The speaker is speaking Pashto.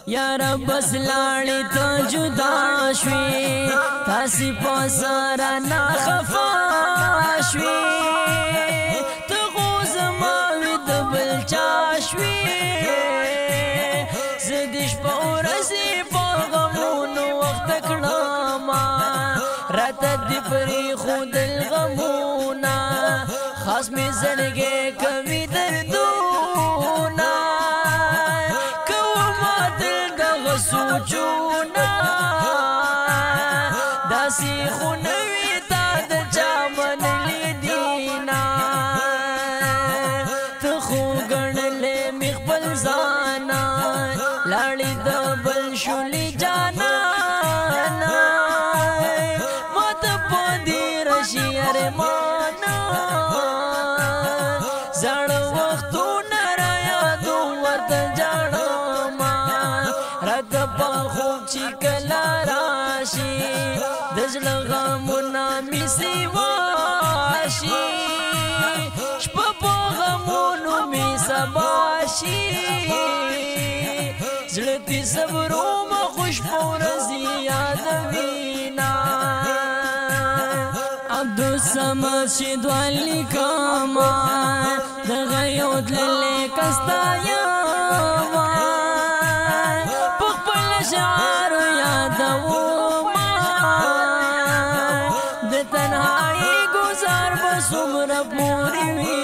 یا رب بس لاړې ته جدا شوې تاسې په سره ناخفا شوې ته خو زما وې د بل چا شوې زه د شپه ورځې په غمونو وخته کړمه راته دې پرېښودل غمونه خاص مې زړګی کوي دردونه سوچونا داسی خونوی تا دا چامن لی دینا تخو گرنلے مخبل زانا لاڑی دا بل شولی جانا مات پا دی رشی ارمانا زڑ وقتو نرایا دو ورد جانا رتبا خوب چی کلا راشی دزل غمونا می سیواشی شپا پا غمونو می سباشی زلتی صبرو ما خوش پورزی یادوینا عبدالصمد شدوالی کاما دغیوت للی کستایا شعر یادوما د تنهایی گزار بسمر پوری وی